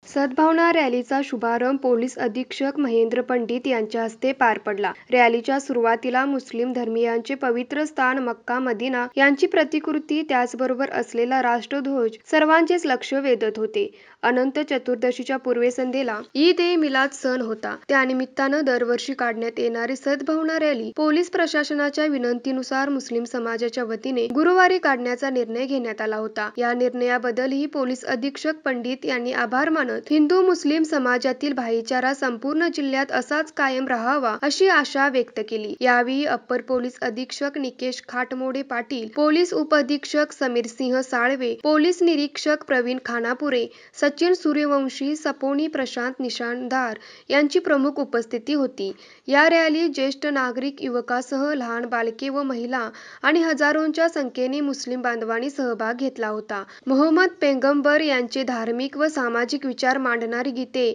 सद्भावना रॅलीचा शुभारंभ पोलीस अधीक्षक महेंद्र पंडित यांच्या हस्ते पार पडला। रॅलीच्या सुरुवातीला मुस्लिम धर्मीयांचे पवित्र स्थान मक्का मदिना यांची प्रतिकृती त्याचबरोबर असलेला राष्ट्रध्वज सर्वांचेच लक्ष वेधत होते। अनंत चतुर्दशीच्या पूर्वेसंध्येला ईद ए मिलाद सण होता। त्यानिमित्तानं दरवर्षी काढण्यात येणारी सद्भावना रॅली पोलीस प्रशासनाच्या विनंतीनुसार मुस्लिम समाजाच्या वतीने गुरुवारी काढण्याचा निर्णय घेण्यात आला होता। या निर्णयाबद्दलही पोलीस अधीक्षक पंडित यांनी आभार मानत हिंदू मुस्लिम समाजातील भाईचारा संपूर्ण जिल्ह्यात असाच कायम राहावा अशी आशा व्यक्त केली। यावेळी अप्पर पोलीस अधीक्षक निकेश खाटमोडे पाटील, पोलीस उपअधीक्षक समीरसिंह साळवे, पोलीस निरीक्षक प्रवीण खानापुरे, सचिन सूर्यवंशी, सपोनी प्रशांत निशाणदार यांची प्रमुख उपस्थिती होती। या रॅलीत ज्येष्ठ नागरिक, युवकासह लहान बालके व महिला आणि हजारोंच्या संख्येने मुस्लिम बांधवांनी सहभाग घेतला होता। मोहम्मद पैगंबर यांचे धार्मिक व सामाजिक विचार मांडणारी गीते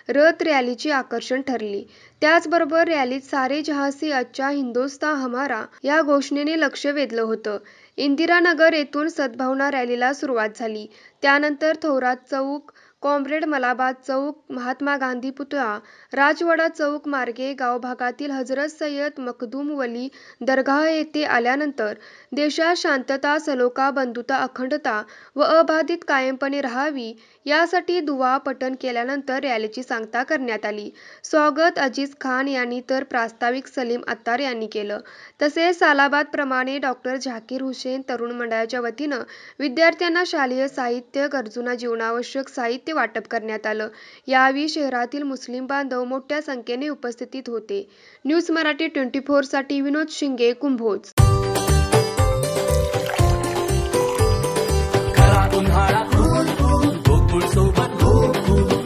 रथ रॅलीचे आकर्षण ठरली। त्याचबरोबर रॅलीत सारे जहां से अच्छा हिंदुस्तान हमारा या घोषणेने लक्ष वेधलं होतं। इंदिरानगर येथून सद्भावना रॅलीला सुरुवात झाली। त्यानंतर थोरात चौक, कॉम्रेड मलाबाद चौक, महात्मा गांधी पुतळा, राजवाडा चौक मार्गे गाव भागातील हजरत सय्यद मखदूम वली दरगाह येथे आल्यानंतर देशात शांतता, सलोखा, बंधुता, अखंडता व अबाधित कायमपणे राहावी यासाठी दुआ पठण केल्यानंतर रॅलीची सांगता करण्यात आली। स्वागत अजीज खान यांनी तर प्रास्ताविक सलीम अत्तार यांनी केलं। तसेच सालाबाद प्रमाणे डॉक्टर झाकीर हुसेन तरुण मंडळाच्या वतीनं विद्यार्थ्यांना शालेय साहित्य, गरजूंना जीवनावश्यक साहित्य वाटप करण्यात आलं। यावेळी शहरातील मुस्लिम बांधव मोठ्या संख्येने उपस्थित होते। न्यूज मराठी 24 साठी विनोद शिंगे, कुंभोज।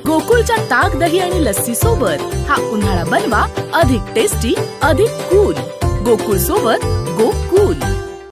गोकुळच्या ताक, दही आणि लस्सी सोबत हा उन्हाळा बनवा अधिक टेस्टी, अधिक कूल। गोकुळ सोबत गो